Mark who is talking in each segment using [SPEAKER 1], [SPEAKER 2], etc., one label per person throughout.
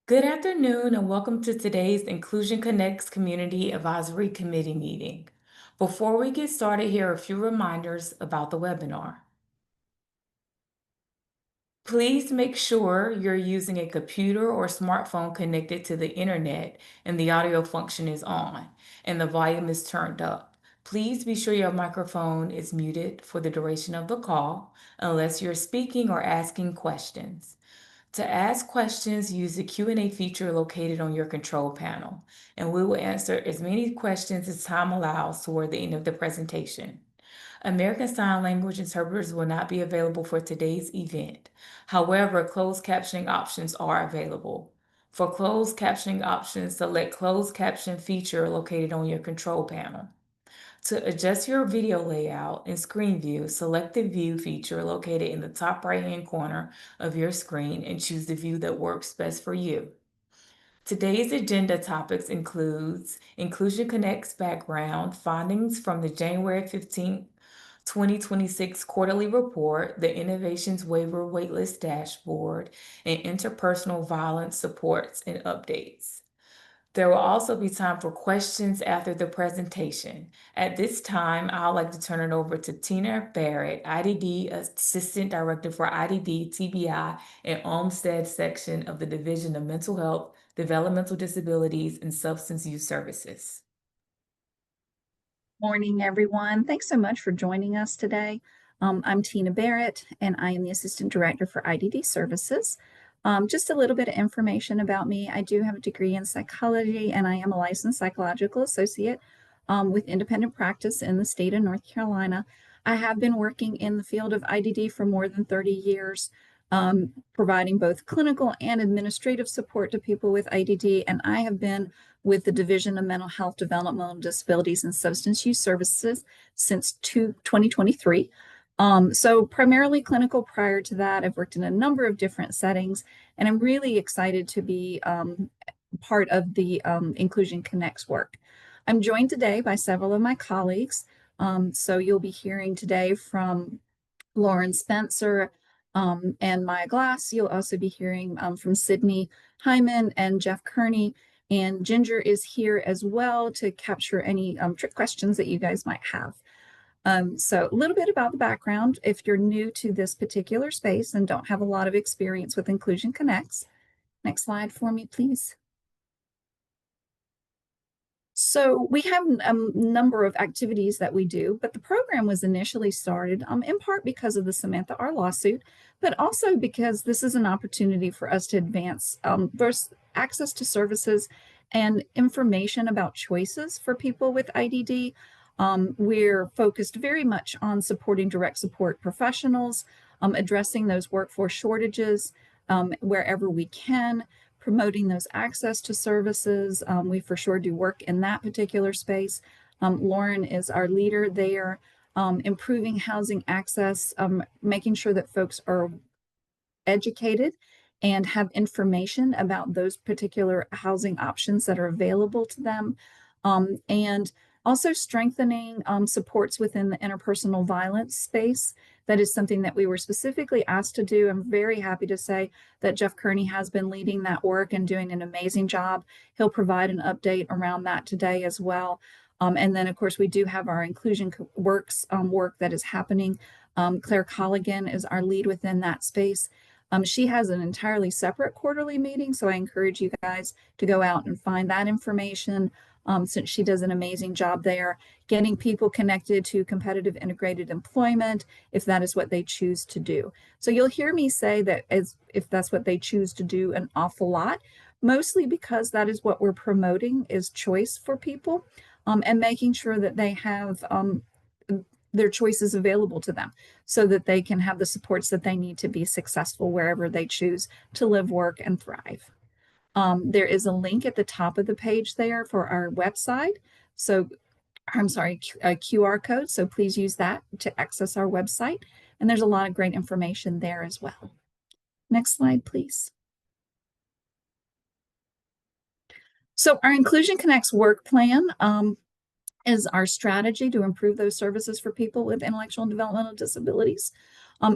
[SPEAKER 1] Good afternoon and welcome to today's Inclusion Connects Community Advisory Committee meeting. Before we get started, here are a few reminders about the webinar. Please make sure you're using a computer or smartphone connected to the internet and the audio function is on and the volume is turned up. Please be sure your microphone is muted for the duration of the call unless you're speaking or asking questions. To ask questions, use the Q&A feature located on your control panel, and we will answer as many questions as time allows toward the end of the presentation. American Sign Language interpreters will not be available for today's event. However, closed captioning options are available. For closed captioning options, select Closed Caption feature located on your control panel. To adjust your video layout and screen view, select the View feature located in the top right-hand corner of your screen and choose the view that works best for you. Today's agenda topics includes Inclusion Connect's background, findings from the January 15th, 2026 quarterly report, the Innovations Waiver Waitlist Dashboard, and interpersonal violence supports and updates. There will also be time for questions after the presentation. At this time, I'd like to turn it over to Tina Barrett, IDD Assistant Director for IDD, TBI, and Olmsted section of the Division of Mental Health, Developmental Disabilities, and Substance Use Services.
[SPEAKER 2] Morning, everyone. Thanks so much for joining us today. I'm Tina Barrett, and I am the Assistant Director for IDD Services. Just a little bit of information about me. I do have a degree in psychology, and I am a licensed psychological associate with independent practice in the state of North Carolina. I have been working in the field of IDD for more than 30 years, providing both clinical and administrative support to people with IDD, and I have been with the Division of Mental Health, Developmental Disabilities, and Substance Use Services since 2023. So primarily clinical. Prior to that, I've worked in a number of different settings, and I'm really excited to be part of the Inclusion Connects work. I'm joined today by several of my colleagues. So you'll be hearing today from Lauren Spencer and Maya Glass. You'll also be hearing from Sydney Hyman and Jeff Kearney. And Ginger is here as well to capture any trick questions that you guys might have. So a little bit about the background. If you're new to this particular space and don't have a lot of experience with Inclusion Connects, next slide for me, please. So we have a number of activities that we do, but the program was initially started in part because of the Samantha R. lawsuit, but also because this is an opportunity for us to advance access to services and information about choices for people with IDD. We're focused very much on supporting direct support professionals, addressing those workforce shortages wherever we can, promoting those access to services. We for sure do work in that particular space. Lauren is our leader there, improving housing access, making sure that folks are educated and have information about those particular housing options that are available to them, and also strengthening supports within the interpersonal violence space. That is something that we were specifically asked to do. I'm very happy to say that Jeff Kearney has been leading that work and doing an amazing job. He'll provide an update around that today as well. And then, of course, we do have our Inclusion Works work that is happening. Claire Colligan is our lead within that space. She has an entirely separate quarterly meeting, so I encourage you guys to go out and find that information. Since she does an amazing job there, getting people connected to competitive integrated employment, if that is what they choose to do. So you'll hear me say that if that's what they choose to do an awful lot, mostly because that is what we're promoting is choice for people, and making sure that they have their choices available to them so that they can have the supports that they need to be successful wherever they choose to live, work, and thrive. There is a link at the top of the page there for our website. So, I'm sorry, a QR code. So please use that to access our website. And there's a lot of great information there as well. Next slide, please. So our Inclusion Connects work plan is our strategy to improve those services for people with intellectual and developmental disabilities.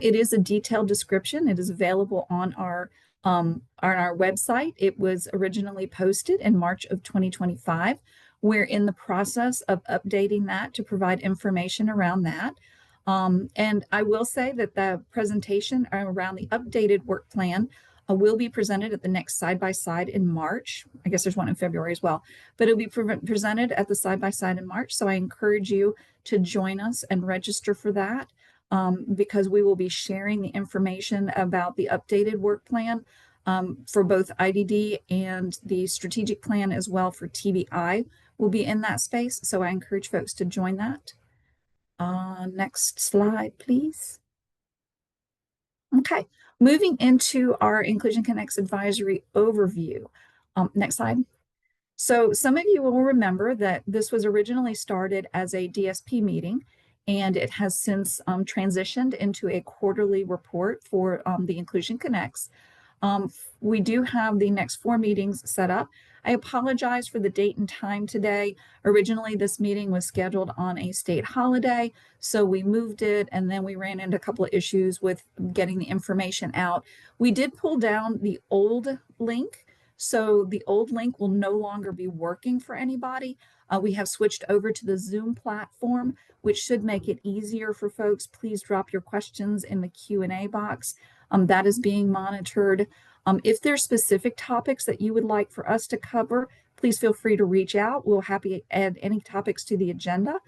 [SPEAKER 2] It is a detailed description. It is available on our On our website. It was originally posted in March of 2025. We're in the process of updating that to provide information around that. And I will say that the presentation around the updated work plan will be presented at the next side-by-side in March. I guess there's one in February as well, but it'll be presented at the side-by-side in March. So I encourage you to join us and register for that, because we will be sharing the information about the updated work plan for both IDD and the strategic plan as well for TBI will be in that space. So I encourage folks to join that. Next slide, please. Okay, moving into our Inclusion Connects advisory overview. Next slide. So some of you will remember that this was originally started as a DSP meeting, and it has since transitioned into a quarterly report for the Inclusion Connects. We do have the next 4 meetings set up. I apologize for the date and time today. Originally, this meeting was scheduled on a state holiday, so we moved it, and then we ran into a couple of issues with getting the information out. We did pull down the old link, so the old link will no longer be working for anybody. We have switched over to the Zoom platform, which should make it easier for folks. Please drop your questions in the Q&A box. That is being monitored. If there's specific topics that you would like for us to cover, please feel free to reach out. We'll happy to add any topics to the agenda.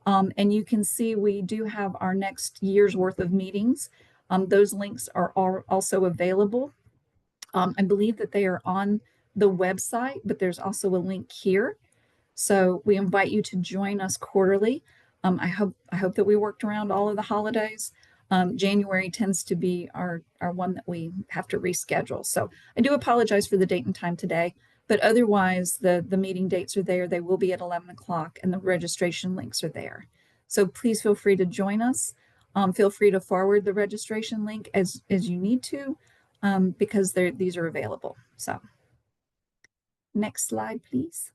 [SPEAKER 2] And you can see we do have our next year's worth of meetings. Those links are also available. I believe that they are on the website, but there's also a link here. So we invite you to join us quarterly. I hope that we worked around all of the holidays. January tends to be our one that we have to reschedule. So I do apologize for the date and time today, but otherwise the meeting dates are there. They will be at 11 o'clock and the registration links are there. So please feel free to join us. Feel free to forward the registration link as you need to, because these are available. So next slide, please.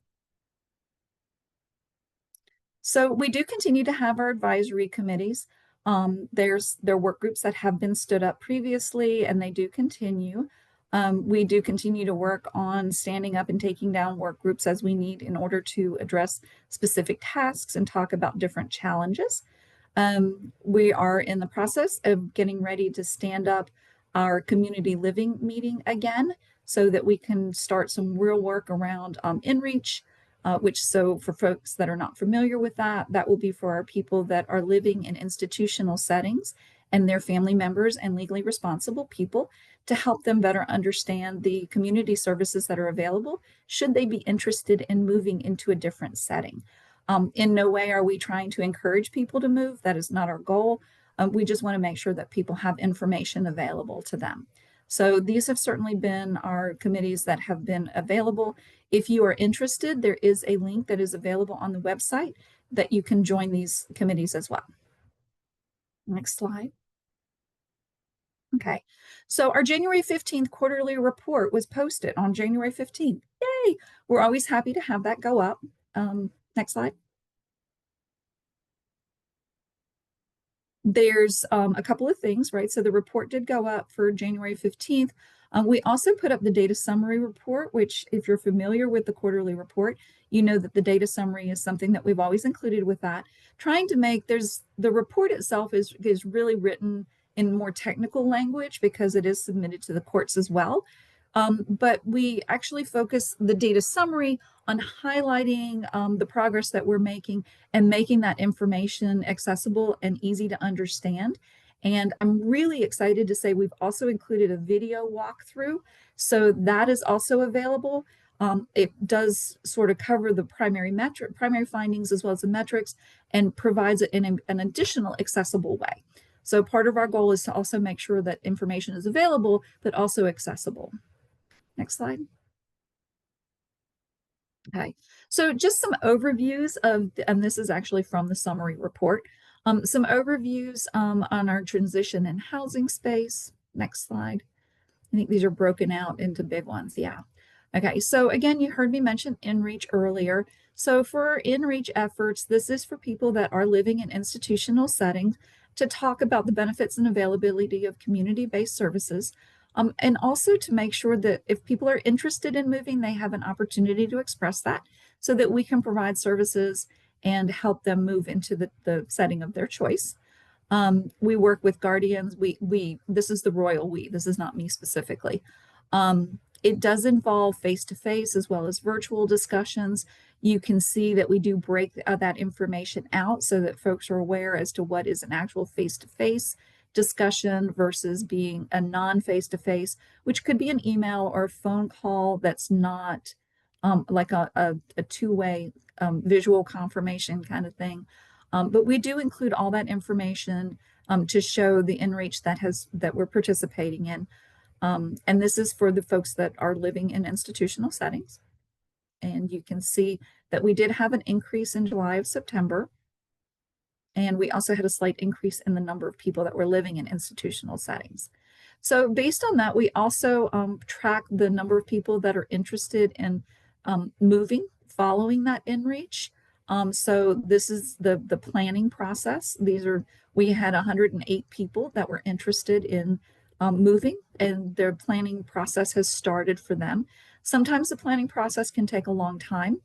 [SPEAKER 2] So we do continue to have our advisory committees. There are work groups that have been stood up previously, and they do continue. We do continue to work on standing up and taking down work groups as we need in order to address specific tasks and talk about different challenges. We are in the process of getting ready to stand up our community living meeting again so that we can start some real work around InReach, so for folks that are not familiar with that, that will be for our people that are living in institutional settings and their family members and legally responsible people to help them better understand the community services that are available should they be interested in moving into a different setting. In no way are we trying to encourage people to move. That is not our goal. We just want to make sure that people have information available to them. So these have certainly been our committees that have been available. If you are interested, there is a link that is available on the website that you can join these committees as well. Next slide. Okay, so our January 15th quarterly report was posted on January 15th. Yay! We're always happy to have that go up. Next slide. There's a couple of things, right? So the report did go up for January 15th. We also put up the data summary report, which if you're familiar with the quarterly report, you know that the data summary is something that we've always included with that. Trying to make, the report itself is really written in more technical language because it is submitted to the courts as well. But we actually focus the data summary on highlighting the progress that we're making and making that information accessible and easy to understand. And I'm really excited to say we've also included a video walkthrough. So that is also available. It does sort of cover the primary findings as well as the metrics and provides it in an additional accessible way. So part of our goal is to also make sure that information is available, but also accessible. Next slide. Okay, so just some overviews of, and this is actually from the summary report, some overviews on our transition and housing space. Next slide. I think these are broken out into big ones. Yeah. Okay, so again, you heard me mention InReach earlier. So for our InReach efforts, this is for people that are living in institutional settings to talk about the benefits and availability of community-based services. And also to make sure that if people are interested in moving, they have an opportunity to express that so that we can provide services and help them move into the setting of their choice. We work with guardians. This is the royal we, this is not me specifically. It does involve face-to-face as well as virtual discussions. You can see that we do break that information out so that folks are aware as to what is an actual face-to-face discussion versus being a non-face-to-face, which could be an email or a phone call that's not like a two-way visual confirmation kind of thing. But we do include all that information to show the inReach that we're participating in. And this is for the folks that are living in institutional settings. And you can see that we did have an increase in July of September. And we also had a slight increase in the number of people that were living in institutional settings. So based on that, we also track the number of people that are interested in moving following that inReach. So this is the planning process. We had 108 people that were interested in moving, and their planning process has started for them. Sometimes the planning process can take a long time.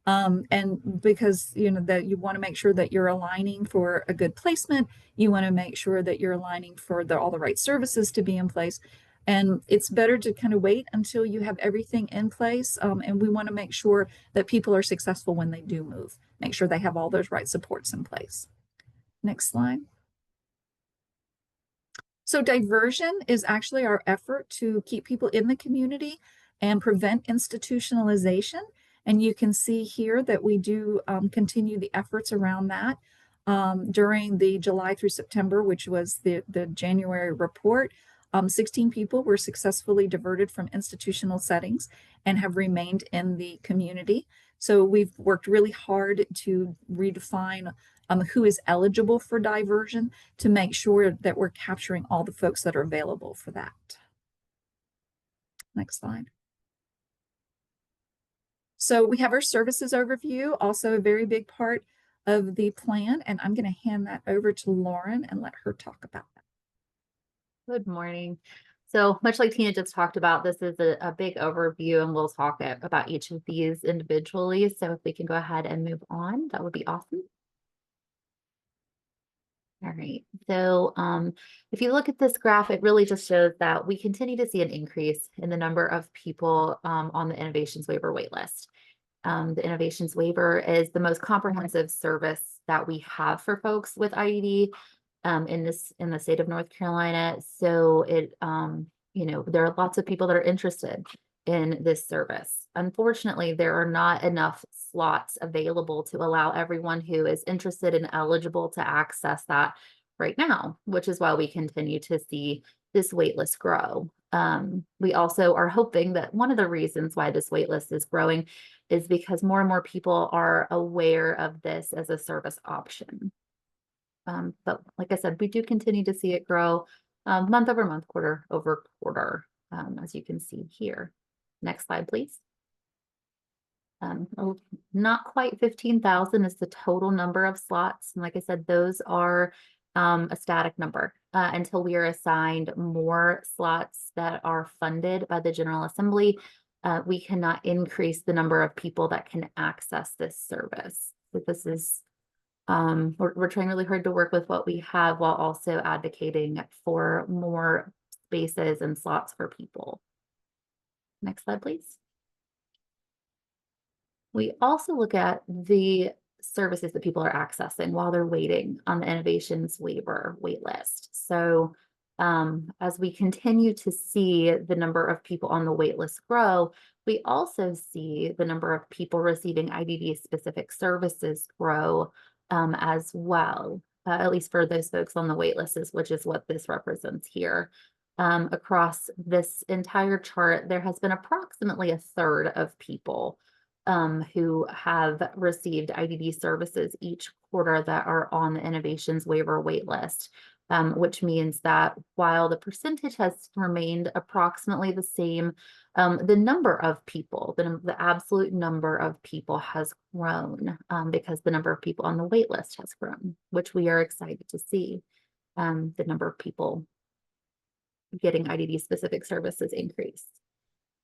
[SPEAKER 2] And because that you want to make sure that you're aligning for a good placement, you want to make sure that you're aligning for all the right services to be in place. And it's better to kind of wait until you have everything in place. And we want to make sure that people are successful when they do move. Make sure they have all those right supports in place. Next slide. So diversion is actually our effort to keep people in the community and prevent institutionalization. And you can see here that we do continue the efforts around that. During the July through September, which was the January report, 16 people were successfully diverted from institutional settings and have remained in the community. So we've worked really hard to redefine who is eligible for diversion to make sure that we're capturing all the folks that are available for that. Next slide. So we have our services overview, also a very big part of the plan, and I'm going to hand that over to Lauren and let her talk about that.
[SPEAKER 3] Good morning. So much like Tina just talked about, this is a big overview, and we'll talk about each of these individually. So if we can go ahead and move on, that would be awesome. All right. So if you look at this graph, it really just shows that we continue to see an increase in the number of people on the innovations waiver waitlist. The innovations waiver is the most comprehensive service that we have for folks with IED in the state of North Carolina. So it there are lots of people that are interested in this service. Unfortunately, there are not enough slots available to allow everyone who is interested and eligible to access that right now, which is why we continue to see this waitlist grow. We also are hoping that one of the reasons why this waitlist is growing is because more and more people are aware of this as a service option. But like I said, we do continue to see it grow month over month, quarter over quarter, as you can see here. Next slide, please. Not quite 15,000 is the total number of slots. And like I said, those are a static number until we are assigned more slots that are funded by the General Assembly. We cannot increase the number of people that can access this service. So this is we're trying really hard to work with what we have while also advocating for more spaces and slots for people. Next slide, please. We also look at the services that people are accessing while they're waiting on the innovations waiver waitlist. So as we continue to see the number of people on the waitlist grow, we also see the number of people receiving IDD specific services grow as well, at least for those folks on the wait lists, which is what this represents here. Across this entire chart, there has been approximately a third of people who have received IDD services each quarter that are on the innovations waiver wait list, which means that while the percentage has remained approximately the same, the number of people, the absolute number of people has grown because the number of people on the wait list has grown, which we are excited to see. The number of people getting IDD specific services increased.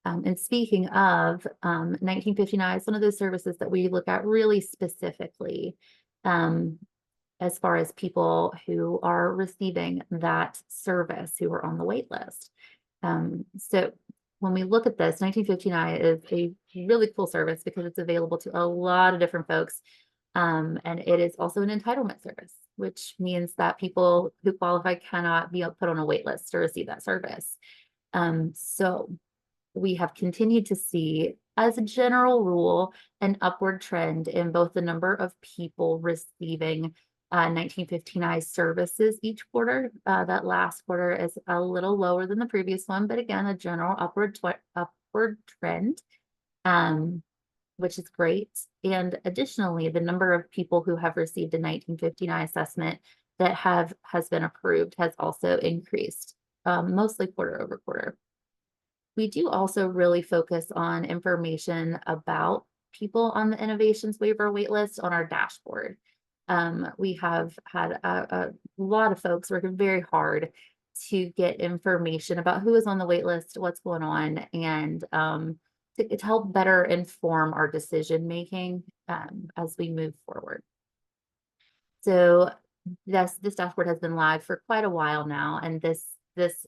[SPEAKER 3] And speaking of 1959 is one of those services that we look at really specifically as far as people who are receiving that service who are on the wait list. So when we look at this, 1959 is a really cool service because it's available to a lot of different folks. And it is also an entitlement service, which means that people who qualify cannot be put on a wait list to receive that service. So we have continued to see, as a general rule, an upward trend in both the number of people receiving 1959 services each quarter. That last quarter is a little lower than the previous one, but again, a general upward trend, which is great. And additionally, the number of people who have received a 1959 assessment that has been approved has also increased, mostly quarter over quarter. We do also really focus on information about people on the innovations waiver waitlist on our dashboard. We have had a lot of folks working very hard to get information about who is on the waitlist, what's going on, and to help better inform our decision making as we move forward. So this dashboard has been live for quite a while now, and this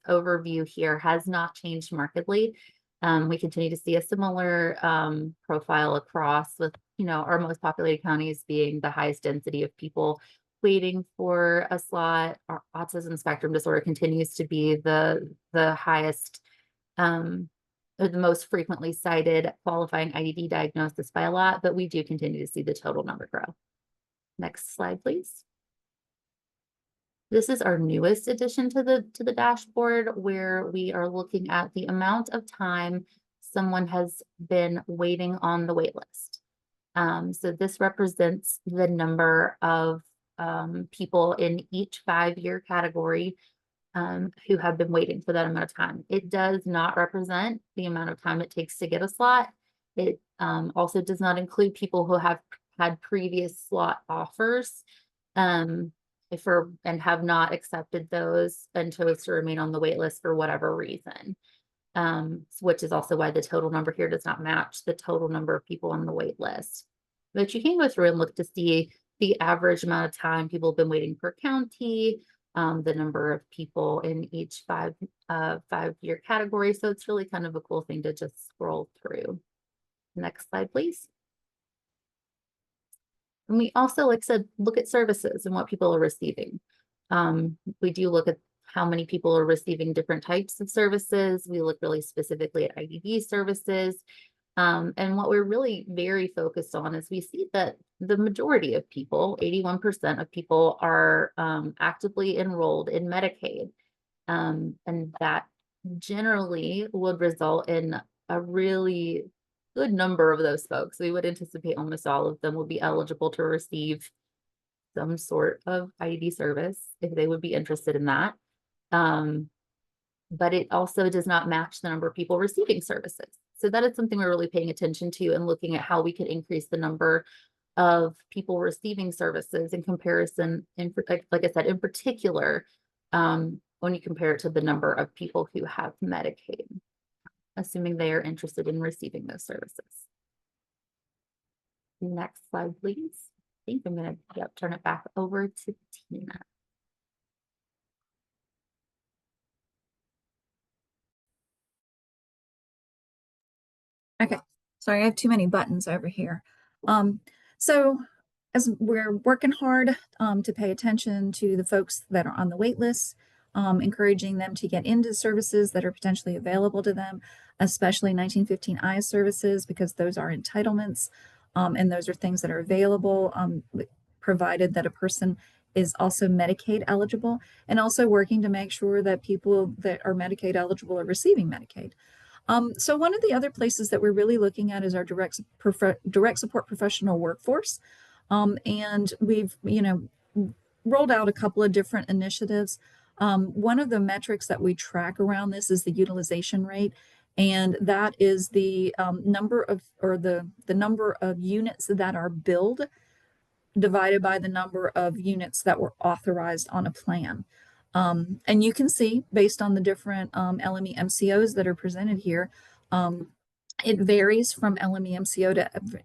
[SPEAKER 3] overview here has not changed markedly. We continue to see a similar profile across, with our most populated counties being the highest density of people waiting for a slot. Our autism spectrum disorder continues to be the highest or the most frequently cited qualifying IDD diagnosis by a lot, but we do continue to see the total number grow. Next slide, please. This is our newest addition to the dashboard, where we are looking at the amount of time someone has been waiting on the wait list. So this represents the number of people in each 5-year category who have been waiting for that amount of time. It does not represent the amount of time it takes to get a slot. It also does not include people who have had previous slot offers and have not accepted those and chose to remain on the wait list for whatever reason, which is also why the total number here does not match the total number of people on the wait list. But you can go through and look to see the average amount of time people have been waiting per county, the number of people in each 5-year category. So it's really kind of a cool thing to just scroll through. Next slide, please. And we also, like I said, look at services and what people are receiving. We do look at how many people are receiving different types of services. We look really specifically at IDD services. And what we're really very focused on is we see that the majority of people, 81% of people, are actively enrolled in Medicaid. And that generally would result in a really good number of those folks. We would anticipate almost all of them would be eligible to receive some sort of IED service if they would be interested in that. But it also does not match the number of people receiving services. So that is something we're really paying attention to and looking at how we can increase the number of people receiving services in comparison, like I said, in particular, when you compare it to the number of people who have Medicaid, assuming they are interested in receiving those services. Next slide, please. I think I'm going to turn it back over to Tina.
[SPEAKER 2] Okay, sorry, I have too many buttons over here. So as we're working hard to pay attention to the folks that are on the wait list, encouraging them to get into services that are potentially available to them, especially 1915I services, because those are entitlements, and those are things that are available, provided that a person is also Medicaid eligible, and also working to make sure that people that are Medicaid eligible are receiving Medicaid. So one of the other places that we're really looking at is our direct support professional workforce. And we've, rolled out a couple of different initiatives. One of the metrics that we track around this is the utilization rate. And that is the number of, or the number of units that are billed divided by the number of units that were authorized on a plan. And you can see based on the different LME MCOs that are presented here, it varies from LME MCO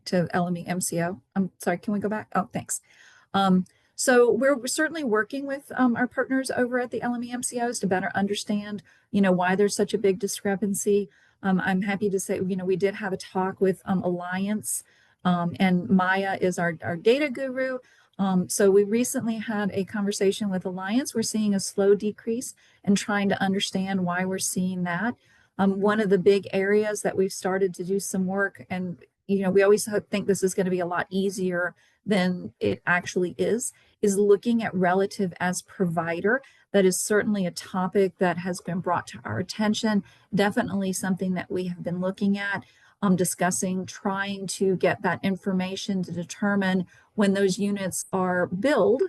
[SPEAKER 2] to LME MCO. I'm sorry, can we go back? Oh, thanks. So we're certainly working with our partners over at the LME MCOs to better understand, why there's such a big discrepancy. I'm happy to say, we did have a talk with Alliance, and Maya is our data guru. So we recently had a conversation with Alliance. We're seeing a slow decrease and trying to understand why we're seeing that. One of the big areas that we've started to do some work, and we always think this is going to be a lot easier than it actually is looking at relative as provider. That is certainly a topic that has been brought to our attention, definitely something that we have been looking at, discussing, trying to get that information to determine when those units are billed.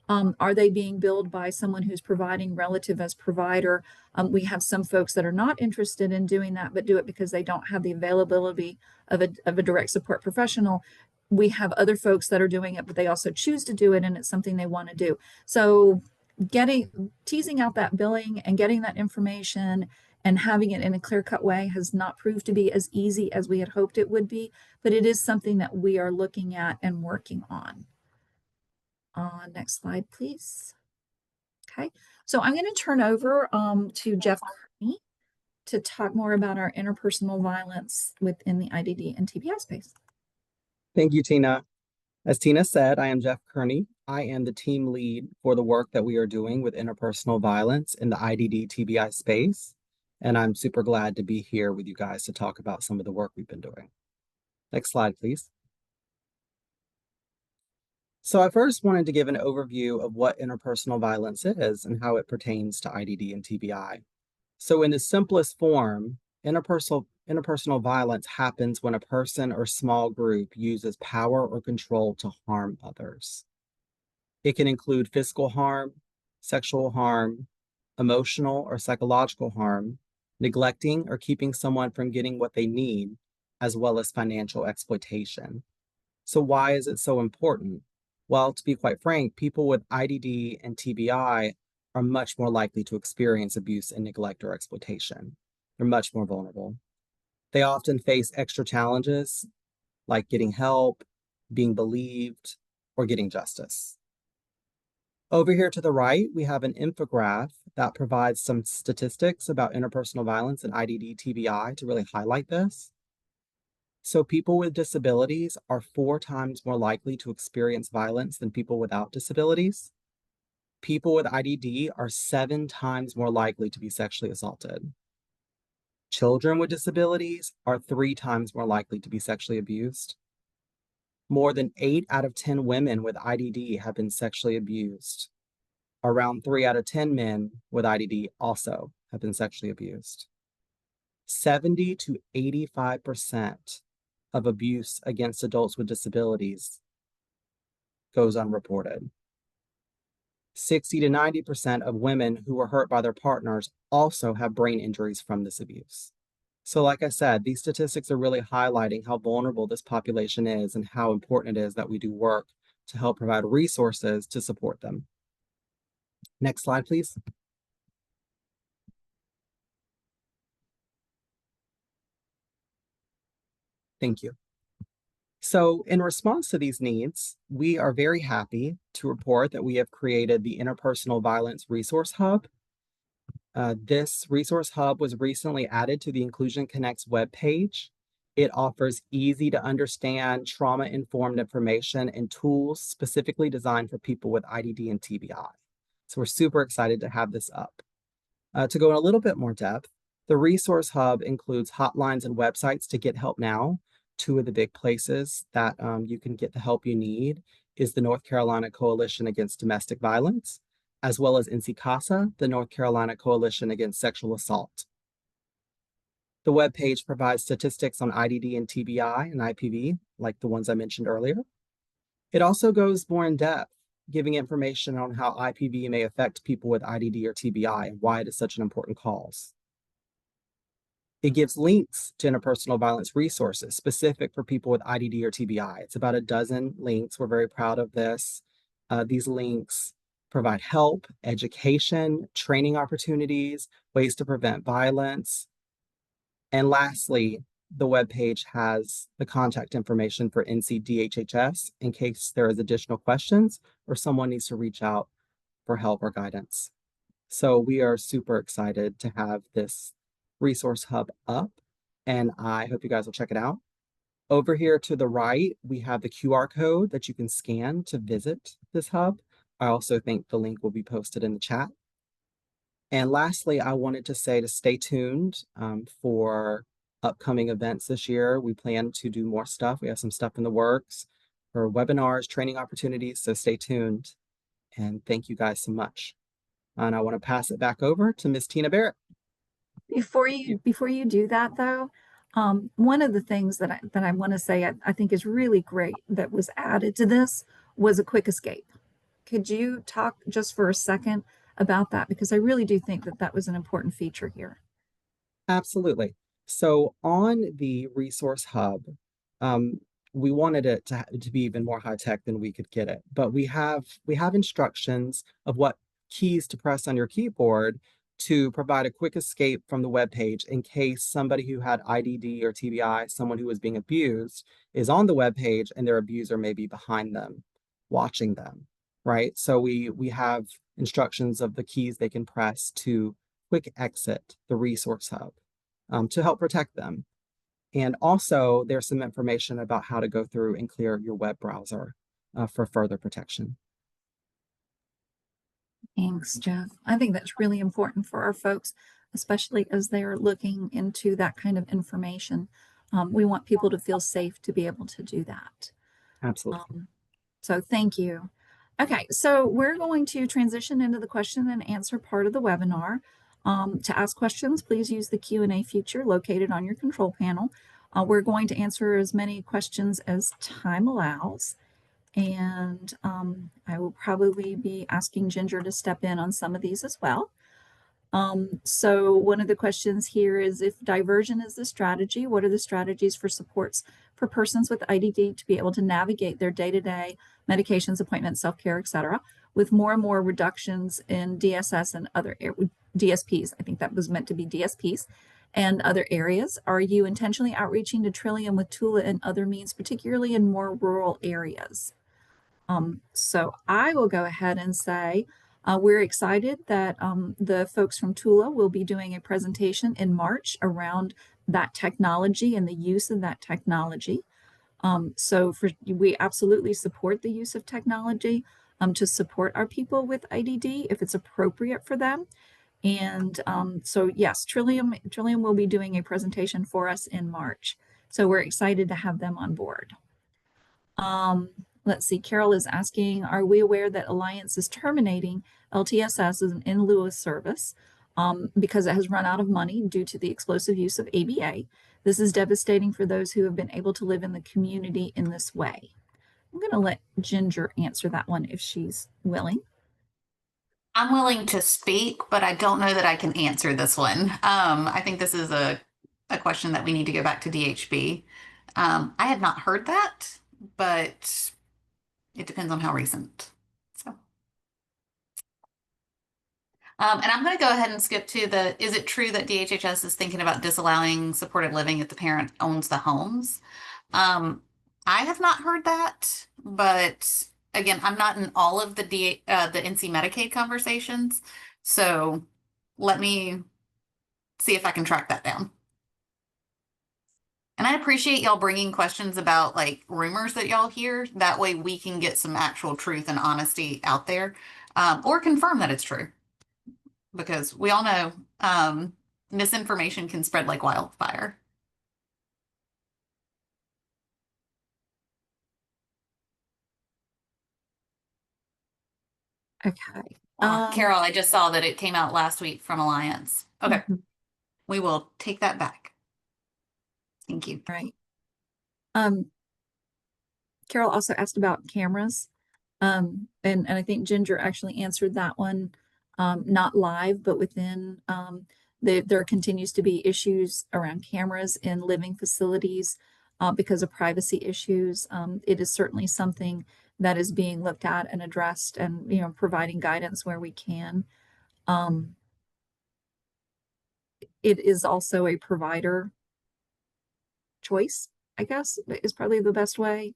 [SPEAKER 2] Are they being billed by someone who's providing relative as provider? We have some folks that are not interested in doing that, but do it because they don't have the availability of a direct support professional. We have other folks that are doing it, but they also choose to do it, and it's something they want to do. So teasing out that billing and getting that information and having it in a clear-cut way has not proved to be as easy as we had hoped it would be, but it is something that we are looking at and working on. Next slide, please. Okay, so I'm going to turn over to Jeff Kearney to talk more about our interpersonal violence within the IDD and TBI space.
[SPEAKER 4] Thank you, Tina. As Tina said, I am Jeff Kearney. I am the team lead for the work that we are doing with interpersonal violence in the IDD TBI space. And I'm super glad to be here with you guys to talk about some of the work we've been doing. Next slide, please. So I first wanted to give an overview of what interpersonal violence is and how it pertains to IDD and TBI. So in the simplest form, interpersonal violence happens when a person or small group uses power or control to harm others. It can include physical harm, sexual harm, emotional or psychological harm, neglecting or keeping someone from getting what they need, as well as financial exploitation. So why is it so important? Well, to be quite frank, people with IDD and TBI are much more likely to experience abuse and neglect or exploitation. They're much more vulnerable. They often face extra challenges like getting help, being believed, or getting justice. Over here to the right, we have an infographic that provides some statistics about interpersonal violence and IDD TBI to really highlight this. So people with disabilities are 4 times more likely to experience violence than people without disabilities. People with IDD are 7 times more likely to be sexually assaulted. Children with disabilities are 3 times more likely to be sexually abused. More than 8 out of 10 women with IDD have been sexually abused. Around 3 out of 10 men with IDD also have been sexually abused. 70 to 85% of abuse against adults with disabilities goes unreported. 60 to 90% of women who were hurt by their partners also have brain injuries from this abuse. So like I said, these statistics are really highlighting how vulnerable this population is and how important it is that we do work to help provide resources to support them. Next slide, please. Thank you. So in response to these needs, we are very happy to report that we have created the Interpersonal Violence Resource Hub. This resource hub was recently added to the Inclusion Connect's webpage. It offers easy to understand trauma-informed information and tools specifically designed for people with IDD and TBI. So we're super excited to have this up. To go in a little bit more depth, the resource hub includes hotlines and websites to get help now. 2 of the big places that you can get the help you need is the North Carolina Coalition Against Domestic Violence, as well as NCCASA, the North Carolina Coalition Against Sexual Assault. The webpage provides statistics on IDD and TBI and IPV, like the ones I mentioned earlier. It also goes more in depth, giving information on how IPV may affect people with IDD or TBI and why it is such an important cause. It gives links to interpersonal violence resources specific for people with IDD or TBI. It's about a dozen links. We're very proud of this. These links provide help, education, training opportunities, ways to prevent violence. And lastly, the webpage has the contact information for NCDHHS in case there is additional questions or someone needs to reach out for help or guidance. So we are super excited to have this resource hub up, and I hope you guys will check it out. Over here to the right, we have the QR code that you can scan to visit this hub. I also think the link will be posted in the chat. And lastly, I wanted to say to stay tuned for upcoming events this year. We plan to do more stuff. We have some stuff in the works for webinars, training opportunities, so stay tuned. And thank you guys so much. And I want to pass it back over to Ms. Tina Barrett.
[SPEAKER 2] Before you do that though, one of the things that I want to say I think is really great that was added to this was a quick escape. Could you talk just for a second about that? Because I really do think that that was an important feature here.
[SPEAKER 4] Absolutely. So on the resource hub, we wanted it to be even more high tech than we could get it, but we have instructions of what keys to press on your keyboard to provide a quick escape from the web page in case somebody who had IDD or TBI, someone who was being abused, is on the web page and their abuser may be behind them, watching them, right? So we have instructions of the keys they can press to quick exit the resource hub to help protect them. And also there's some information about how to go through and clear your web browser for further protection.
[SPEAKER 2] Thanks, Jeff. I think that's really important for our folks, especially as they're looking into that kind of information. We want people to feel safe to be able to do that.
[SPEAKER 4] Absolutely.
[SPEAKER 2] So thank you. Okay, so we're going to transition into the question and answer part of the webinar. To ask questions, please use the Q&A feature located on your control panel. We're going to answer as many questions as time allows. And I will probably be asking Ginger to step in on some of these as well. So one of the questions here is, if diversion is the strategy, what are the strategies for supports for persons with IDD to be able to navigate their day-to-day medications, appointments, self-care, etc., with more and more reductions in DSS and other DSPs? I think that was meant to be DSPs and other areas. Are you intentionally outreaching to Trillium with Tula and other means, particularly in more rural areas? So I will go ahead and say we're excited that the folks from Tula will be doing a presentation in March around that technology and the use of that technology. We absolutely support the use of technology to support our people with IDD if it's appropriate for them. And so yes, Trillium will be doing a presentation for us in March. So we're excited to have them on board. Let's see, Carol is asking, are we aware that Alliance is terminating LTSS as an in lieu of service because it has run out of money due to the explosive use of ABA? This is devastating for those who have been able to live in the community in this way. I'm going to let Ginger answer that one if she's willing.
[SPEAKER 5] I'm willing to speak, but I don't know that I can answer this one. I think this is a question that we need to go back to DHB. I had not heard that, but it depends on how recent. So, and I'm going to go ahead and skip to is it true that DHHS is thinking about disallowing supported living if the parent owns the homes? I have not heard that, but again, I'm not in all of the NC Medicaid conversations, so let me see if I can track that down. And I appreciate y'all bringing questions about like rumors that y'all hear. That way we can get some actual truth and honesty out there, or confirm that it's true. Because we all know misinformation can spread like wildfire.
[SPEAKER 2] Okay.
[SPEAKER 5] Carol, I just saw that it came out last week from Alliance. Okay. We will take that back. Thank you.
[SPEAKER 2] Right. Carol also asked about cameras. And I think Ginger actually answered that one, not live, but within, there continues to be issues around cameras in living facilities because of privacy issues. It is certainly something that is being looked at and addressed, and providing guidance where we can. It is also a provider choice, I guess, is probably the best way.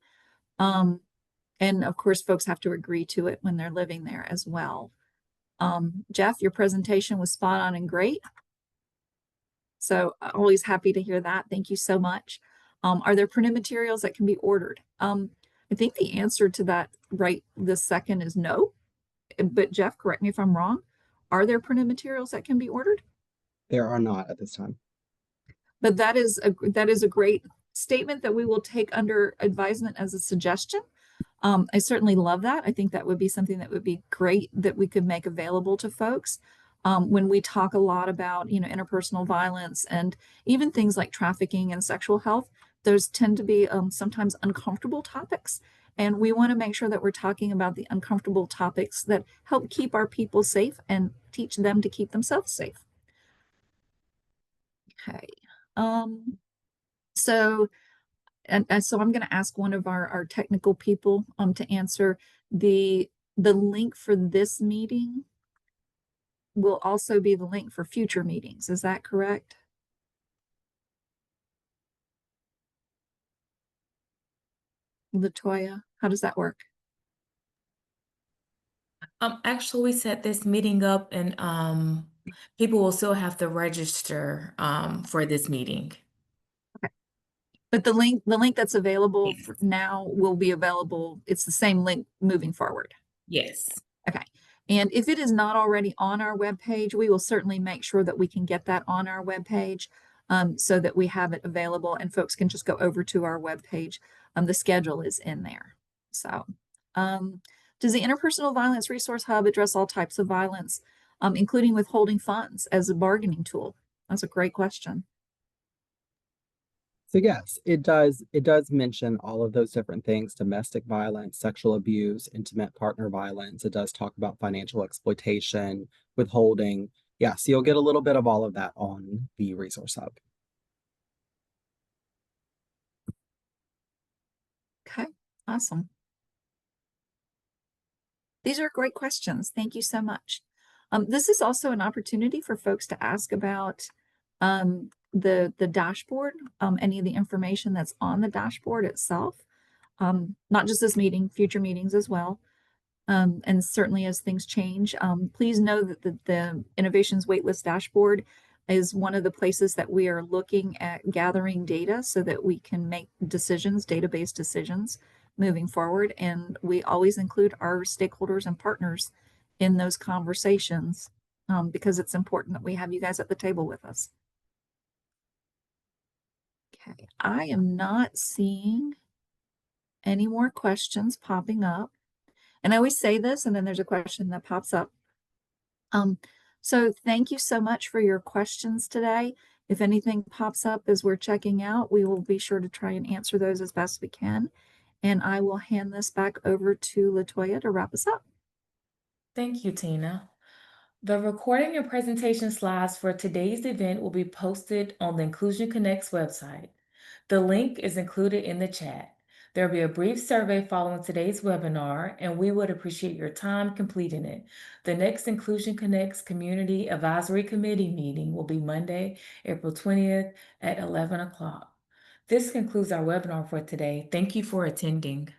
[SPEAKER 2] And of course, folks have to agree to it when they're living there as well. Jeff, your presentation was spot on and great. So always happy to hear that. Thank you so much. Are there printed materials that can be ordered? I think the answer to that right this second is no. But Jeff, correct me if I'm wrong. Are there printed materials that can be ordered?
[SPEAKER 4] There are not at this time.
[SPEAKER 2] But that is a great statement that we will take under advisement as a suggestion. I certainly love that. I think that would be something that would be great that we could make available to folks. When we talk a lot about, interpersonal violence and even things like trafficking and sexual health, those tend to be sometimes uncomfortable topics. And we want to make sure that we're talking about the uncomfortable topics that help keep our people safe and teach them to keep themselves safe. Okay. So so I'm going to ask one of our technical people to answer. The link for this meeting will also be the link for future meetings. Is that correct? Latoya, how does that work?
[SPEAKER 1] Actually, we set this meeting up, and people will still have to register for this meeting.
[SPEAKER 2] But the link that's available
[SPEAKER 1] Yes.
[SPEAKER 2] now will be available. It's the same link moving forward.
[SPEAKER 1] Yes.
[SPEAKER 2] Okay. And if it is not already on our webpage, we will certainly make sure that we can get that on our webpage, so that we have it available and folks can just go over to our webpage. The schedule is in there. So, does the Interpersonal Violence Resource Hub address all types of violence, including withholding funds as a bargaining tool? That's a great question.
[SPEAKER 4] So yes, it does. It does mention all of those different things: domestic violence, sexual abuse, intimate partner violence. It does talk about financial exploitation, withholding. Yeah, so you'll get a little bit of all of that on the Resource Hub.
[SPEAKER 2] Okay, awesome. These are great questions. Thank you so much. This is also an opportunity for folks to ask about the dashboard, any of the information that's on the dashboard itself. Not just this meeting, future meetings as well. And certainly as things change, please know that the Innovations Waitlist Dashboard is one of the places that we are looking at gathering data so that we can make decisions, database decisions moving forward. And we always include our stakeholders and partners in those conversations, because it's important that we have you guys at the table with us. Okay, I am not seeing any more questions popping up. And I always say this, and then there's a question that pops up. So thank you so much for your questions today. If anything pops up as we're checking out, we will be sure to try and answer those as best we can. And I will hand this back over to Latoya to wrap us up.
[SPEAKER 1] Thank you, Tina. The recording and presentation slides for today's event will be posted on the Inclusion Connect's website. The link is included in the chat. There will be a brief survey following today's webinar, and we would appreciate your time completing it. The next Inclusion Connect's Community Advisory Committee meeting will be Monday, April 20th at 11 o'clock. This concludes our webinar for today. Thank you for attending.